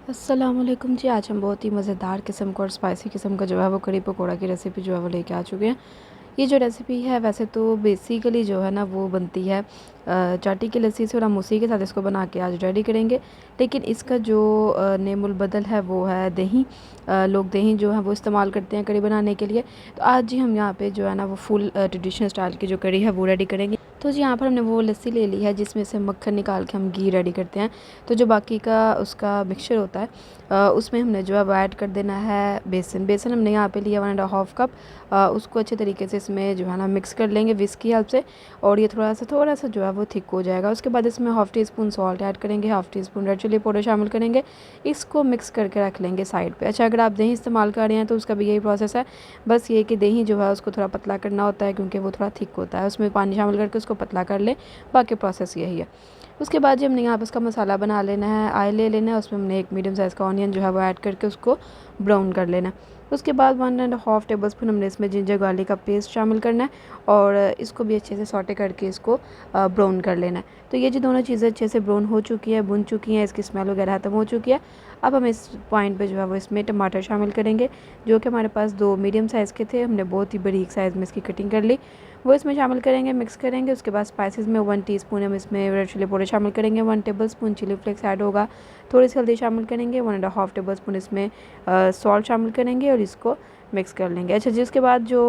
अस्सलामुअलैकुम जी। आज हम बहुत ही मज़ेदार किस्म का और स्पाइसी किस्म का जो है वो कड़ी पकोड़ा की रेसिपी जो है वो लेके आ चुके हैं। ये जो रेसिपी है वैसे तो बेसिकली जो है ना वो बनती है चाटी की लस्सी से, और हम उसी के साथ इसको बना के आज रेडी करेंगे। लेकिन इसका जो नेमुल बदल है वो है दही। लोग दही जो है वो इस्तेमाल करते हैं कड़ी बनाने के लिए। तो आज जी हम यहाँ पे जो है ना वो फुल ट्रेडिशनल स्टाइल की जो कड़ी है वो रेडी करेंगे। तो जी यहाँ पर हमने वो लस्सी ले ली है जिसमें से मक्खन निकाल के हम घी रेडी करते हैं। तो जो बाकी का उसका मिक्सचर होता है उसमें हमने जो है वो ऐड कर देना है बेसन। बेसन हमने यहाँ पे लिया 1.5 कप। उसको अच्छे तरीके से इसमें जो है ना मिक्स कर लेंगे विस्क की हेल्प से, और ये थोड़ा सा जो है वो थिक हो जाएगा। उसके बाद इसमें half teaspoon salt add करेंगे, half teaspoon red chilli powder शामिल करेंगे। इसको मिक्स करके रख लेंगे साइड पे। अच्छा, अगर आप दही इस्तेमाल कर रहे हैं तो उसका भी यही प्रोसेस है। बस ये कि दही जो है उसको थोड़ा पतला करना होता है क्योंकि वो थोड़ा थिक होता है। उसमें पानी शामिल करके उसको पतला कर लें, बाकी प्रोसेस यही है। उसके बाद जी हमने यहाँ पर उसका मसाला बना लेना है। ऑयल ले लेना है, उसमें हमने एक मीडियम साइज़ का ऑनियन जो है वो ऐड करके उसको ब्राउन कर लेना है। उसके बाद 1.5 टेबल स्पून हमने इसमें जिंजर गार्लिक का पेस्ट शामिल करना है, और इसको भी अच्छे से सॉटे करके इसको ब्राउन कर लेना है। तो ये जो दोनों चीज़ें अच्छे से ब्राउन हो चुकी है, भुन चुकी हैं, इसकी स्मेल वगैरह खत्म हो चुकी है। अब हम इस पॉइंट पे जो है वो इसमें टमाटर शामिल करेंगे, जो कि हमारे पास 2 मीडियम साइज़ के थे। हमने बहुत ही बारीक साइज़ में इसकी कटिंग कर ली, वो इसमें शामिल करेंगे, मिक्स करेंगे। उसके बाद स्पाइसेस में 1 टीस्पून हम इसमें रेड चिली पाउडर शामिल करेंगे, 1 tablespoon chili flakes add होगा, थोड़ी सी हल्दी शामिल करेंगे, 1.5 टेबल स्पून इसमें सॉल्ट शामिल करेंगे और इसको मिक्स कर लेंगे। अच्छा जी, उसके बाद जो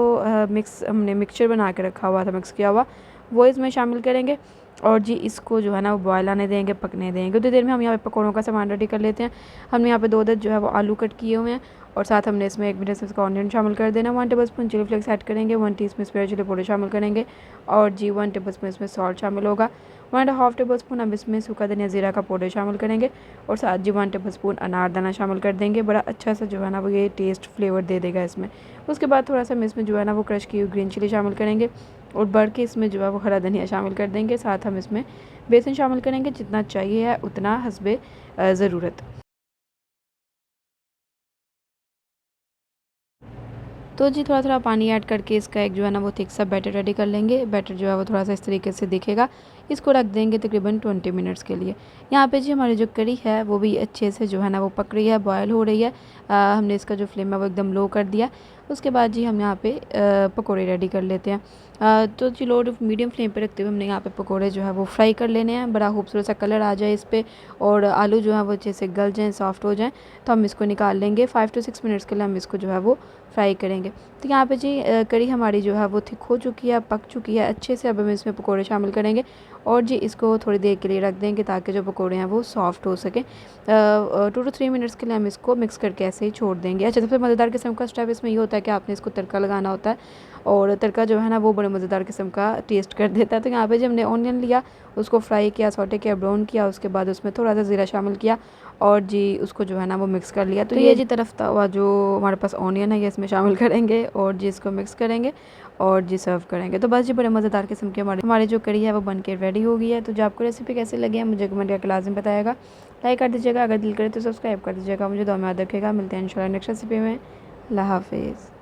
हमने मिक्सचर बना के रखा हुआ था, मिक्स किया हुआ, वो इसमें शामिल करेंगे, और जी इसको जो है ना वो बॉयल आने देंगे, पकने देंगे। उतनी देर में हम यहाँ पे पकौड़ों का सामान रेडी कर लेते हैं। हमने यहाँ पे 2 अदद जो है वो आलू कट किए हुए हैं, और साथ हमने इसमें 1 मीडियम साइज़ का ऑनियन शामिल कर देना। 1 tablespoon chili flakes add करेंगे, 1 टीस्पून इसमें चिली पाउडर शामिल करेंगे, और जी 1 टेबल स्पून इसमें सॉल्ट शामिल होगा। 1.5 टेबल स्पून हम इसमें सूखा धनिया ज़ीरा का पाउडर शामिल करेंगे, और साथ जी 1 टेबल स्पून अनारदाना शामिल कर देंगे। बड़ा अच्छा सा जो है ना वो ये टेस्ट फ्लेवर दे देगा इसमें। उसके बाद थोड़ा सा हम इसमें जो है ना वो क्रश की हुई ग्रीन चिली शामिल करेंगे, और बढ़ के इसमें जो है वो हरा धनिया शामिल कर देंगे। साथ हम इसमें बेसन शामिल करेंगे, जितना चाहिए है उतना हस्बे ज़रूरत। तो जी थोड़ा-थोड़ा पानी ऐड करके इसका एक जो है ना वो थिक सा बैटर रेडी कर लेंगे। बैटर जो है वो थोड़ा-सा इस तरीके से दिखेगा। इसको रख देंगे तकरीबन 20 मिनट्स के लिए। यहाँ पे जी हमारी जो कड़ी है वो भी अच्छे से जो है ना वो पक रही है, बॉयल हो रही है। हमने इसका जो फ्लेम है वो एकदम लो कर दिया। उसके बाद जी हम यहाँ पे पकौड़े रेडी कर लेते हैं। तो जी लो टू मीडियम फ्लेम पे रखते हुए हमने यहाँ पे पकौड़े जो है वो फ्राई कर लेने हैं। बड़ा खूबसूरत सा कलर आ जाए इस पे, और आलू जो है वो अच्छे से गल जाएँ, सॉफ्ट हो जाएँ, तो हम इसको निकाल लेंगे। 5 टू 6 मिनट्स के लिए हम इसको जो है वो फ्राई करेंगे। तो यहाँ पे जी कड़ी हमारी जो है वो थिक हो चुकी है, पक चुकी है अच्छे से। अब हम इसमें पकोड़े शामिल करेंगे, और जी इसको थोड़ी देर के लिए रख देंगे ताकि जो पकोड़े हैं वो सॉफ्ट हो सकें। 2 टू 3 मिनट्स के लिए हम इसको मिक्स करके ऐसे ही छोड़ देंगे। अच्छा, सबसे मज़ेदार किस्म का स्टेप इसमें ये होता है कि आपने इसको तड़का लगाना होता है, और तड़का जो है ना वो बड़े मज़ेदार किस्म का टेस्ट कर देता है। तो यहाँ पे जब हमने ऑनियन लिया, उसको फ्राई किया, सॉटे किया, ब्राउन किया, उसके बाद उसमें थोड़ा सा ज़ीरा शामिल किया, और जी उसको जो है ना वो मिक्स कर लिया। तो ये जी तरफ हुआ जो हमारे पास ऑनियन है ये इसमें शामिल करेंगे, और जी इसको मिक्स करेंगे, और जी सर्व करेंगे। तो बस जी बड़े मज़ेदार किस्म की हमारी जो कड़ी है वो बन के रेडी हो गई है। तो जो आपको रेसिपी कैसी लगी है मुझे कमेंट करके लाज़िम बताएगा। लाइक कर दीजिएगा, अगर दिल करे तो सब्सक्राइब कर दीजिएगा। मुझे दुआ में याद रखिएगा। मिलते हैं इंशाल्लाह नेक्स्ट रेसिपी में। अल्लाह हाफ़िज़।